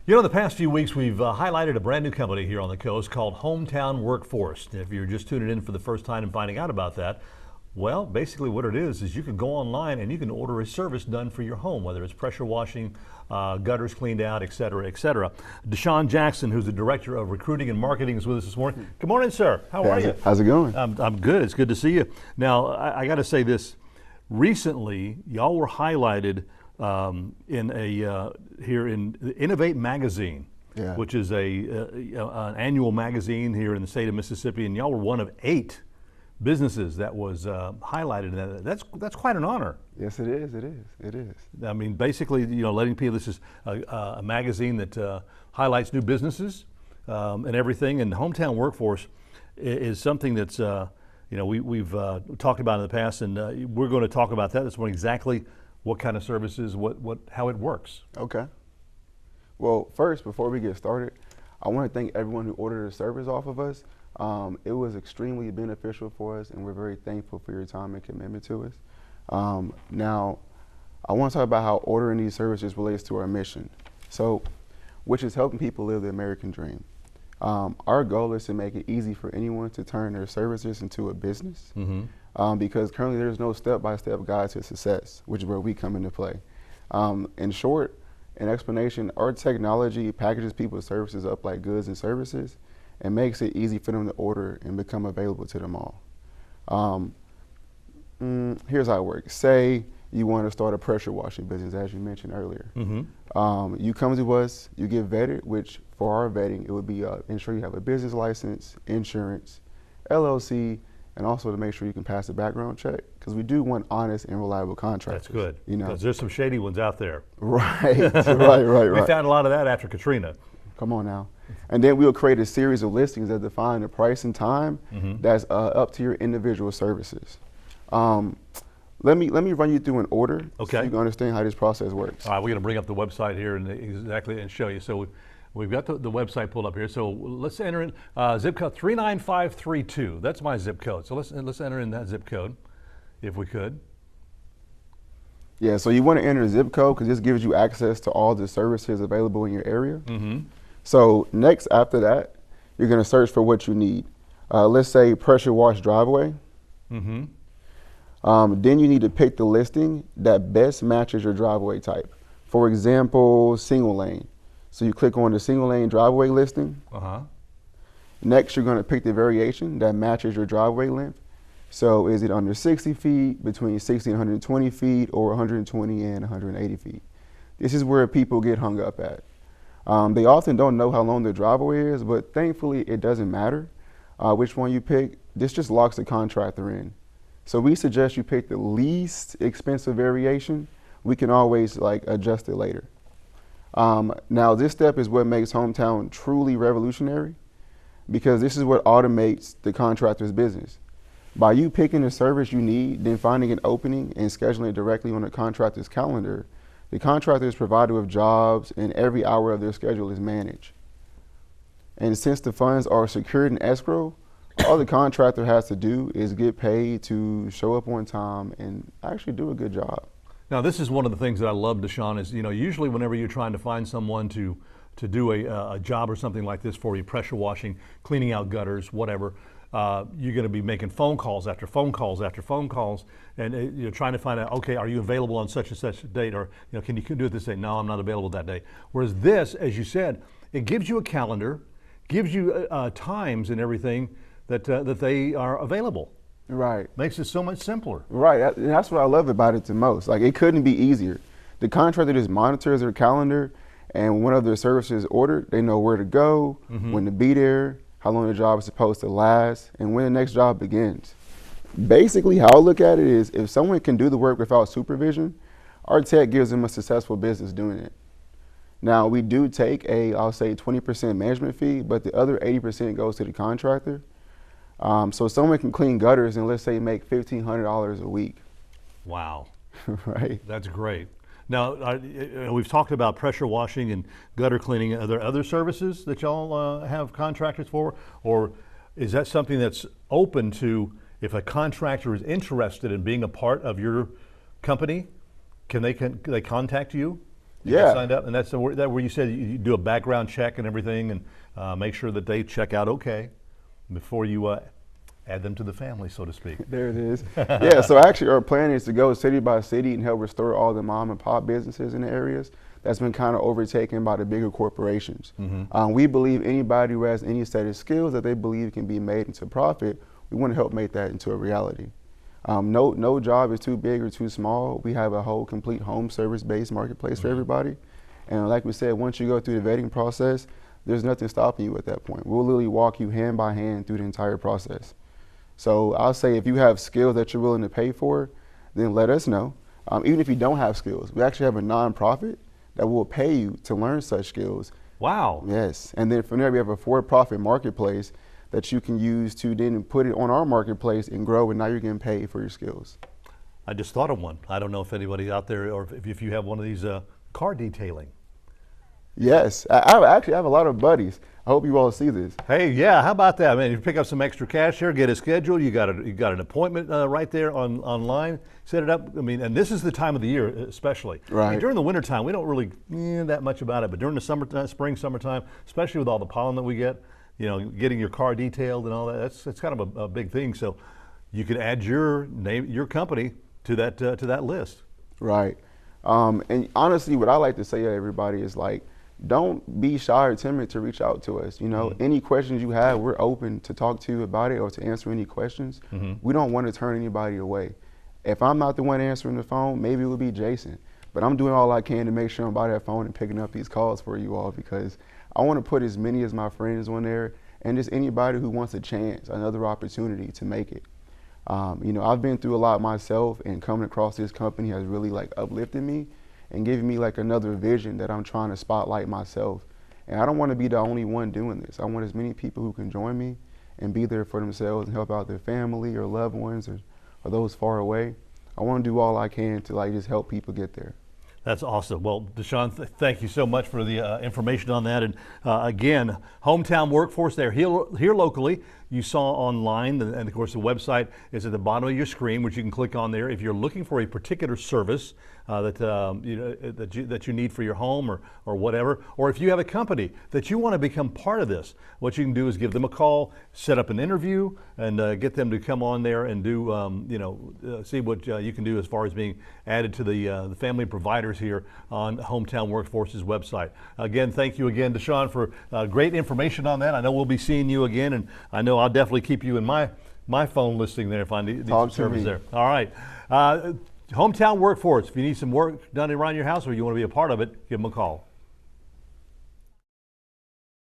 You know, in the past few weeks, we've highlighted a brand new company here on the coast called Hometown Workforce. And if you're just tuning in for the first time and finding out about that, well, basically what it is you can go online and you can order a service done for your home, whether it's pressure washing, gutters cleaned out, et cetera, et cetera. Deshaun Jackson, who's the Director of Recruiting and Marketing, is with us this morning. Good morning, sir. How are you? How's it going? I'm good. It's good to see you. Now, I got to say this. Recently, y'all were highlighted here in Innovate Magazine, which is an annual magazine here in the state of Mississippi, and y'all were one of 8 businesses that was highlighted in that. That's quite an honor. Yes, it is. It is. It is. I mean, basically, letting people. This is a magazine that highlights new businesses and everything. And Hometown Workforce is something that's we've talked about in the past, and we're going to talk about that this morning. Exactly what kind of services, how it works. Okay. Well, first, before we get started, I want to thank everyone who ordered a service off of us. It was extremely beneficial for us, and we're very thankful for your time and commitment to us. Now, I want to talk about how ordering these services relates to our mission, which is helping people live the American dream. Our goal is to make it easy for anyone to turn their services into a business, because currently there's no step-by-step guide to success, which is where we come into play. In short, an explanation, our technology packages people's services up like goods and services and makes it easy for them to order and become available to them all. Here's how it works. Say you want to start a pressure washing business, as you mentioned earlier. You come to us, you get vetted, which for our vetting, it would be ensure you have a business license, insurance, LLC, and also to make sure you can pass the background check, because we do want honest and reliable contractors. That's good, because there's some shady ones out there. Right, right. We found a lot of that after Katrina. Come on now. And then we'll create a series of listings that define the price and time that's up to your individual services. Let me run you through an order so you can understand how this process works. All right, we're going to bring up the website here and show you. So we've got the website pulled up here. So let's enter in zip code 39532. That's my zip code. So let's enter in that zip code, if we could. Yeah, so you want to enter the zip code because this gives you access to all the services available in your area. So next, after that, you're going to search for what you need. Let's say pressure wash driveway. Then you need to pick the listing that best matches your driveway type. For example, single lane. So you click on the single lane driveway listing. Next, you're going to pick the variation that matches your driveway length. So is it under 60 feet, between 60 and 120 feet, or 120 and 180 feet? This is where people get hung up at. They often don't know how long their driveway is, but thankfully it doesn't matter which one you pick. This just locks the contractor in. So we suggest you pick the least expensive variation. We can always adjust it later. Now this step is what makes Hometown truly revolutionary, because this is what automates the contractor's business. By you picking the service you need, then finding an opening and scheduling it directly on the contractor's calendar, the contractor is provided with jobs and every hour of their schedule is managed. And since the funds are secured in escrow, all the contractor has to do is get paid to show up on time and actually do a good job. Now, this is one of the things that I love, Deshaun, is usually whenever you're trying to find someone to do a job or something like this for you, pressure washing, cleaning out gutters, whatever, you're going to be making phone calls after phone calls after phone calls, and you're trying to find out, okay, are you available on such and such a date, or can you do it this day? No, I'm not available that day. Whereas this, as you said, it gives you a calendar, gives you times and everything that they are available. Right. Makes it so much simpler. Right. That's what I love about it the most. It couldn't be easier. The contractor just monitors their calendar, and when one of their services is ordered, they know where to go, when to be there, how long the job is supposed to last, and when the next job begins. Basically, how I look at it is, if someone can do the work without supervision, our tech gives them a successful business doing it. Now, we do take I'll say 20% management fee, but the other 80% goes to the contractor. So someone can clean gutters and let's say make $1,500 a week. Wow. Right. That's great. Now, we've talked about pressure washing and gutter cleaning. Are there other services that y'all have contractors for? Or is that something that's open to, if a contractor is interested in being a part of your company, can they contact you? You get Yeah. signed up, and that's where you said you do a background check and everything, and make sure that they check out okay before you add them to the family, so to speak. There it is. Yeah, so actually our plan is to go city by city and help restore all the mom and pop businesses in the areas that's been kind of overtaken by the bigger corporations. We believe anybody who has any set of skills that they believe can be made into profit, we want to help make that into a reality. No job is too big or too small. We have a whole complete home service-based marketplace for everybody. And like we said, once you go through the vetting process, there's nothing stopping you at that point. We'll literally walk you hand by hand through the entire process. So I'll say if you have skills that you're willing to pay for, then let us know. Even if you don't have skills, we actually have a nonprofit that will pay you to learn such skills. Wow. Yes, and then from there we have a for-profit marketplace that you can use to then put it on our marketplace and grow, and now you're getting paid for your skills. I just thought of one. I don't know if anybody out there, or if you have one of these car detailing. Yes, I actually have a lot of buddies. I hope you all see this. Hey, yeah, how about that, man? You pick up some extra cash here, get a schedule. You got an appointment right there online. Set it up. I mean, and this is the time of the year, especially. Right. I mean, during the wintertime, we don't really that much about it, but during the spring, summertime, especially with all the pollen that we get, getting your car detailed and all that, that's kind of a big thing. So you can add your name, your company to that list. Right. And honestly, what I like to say to everybody is like, don't be shy or timid to reach out to us. Any questions you have, we're open to talk to you about it or to answer any questions. We don't want to turn anybody away. If I'm not the one answering the phone, maybe it would be Jason. But I'm doing all I can to make sure I'm by that phone and picking up these calls for you all, because I want to put as many as my friends on there and just anybody who wants a chance, another opportunity to make it. I've been through a lot myself, and coming across this company has really uplifted me and giving me another vision that I'm trying to spotlight myself. And I don't want to be the only one doing this. I want as many people who can join me and be there for themselves and help out their family or loved ones or those far away. I want to do all I can to just help people get there. That's awesome. Well, Deshaun, thank you so much for the information on that. And again, Hometown Workforce, they're here locally. You saw online, and of course the website is at the bottom of your screen, which you can click on there. If you're looking for a particular service that you need for your home or whatever, or if you have a company that you want to become part of this, what you can do is give them a call, set up an interview, and get them to come on there and do see what you can do as far as being added to the family providers here on Hometown Workforce's website. Again, thank you again, Deshaun, for great information on that. I know we'll be seeing you again, and I know I'll definitely keep you in my phone listing there if I need some service there. All right. Hometown Workforce, if you need some work done around your house or you want to be a part of it, give them a call.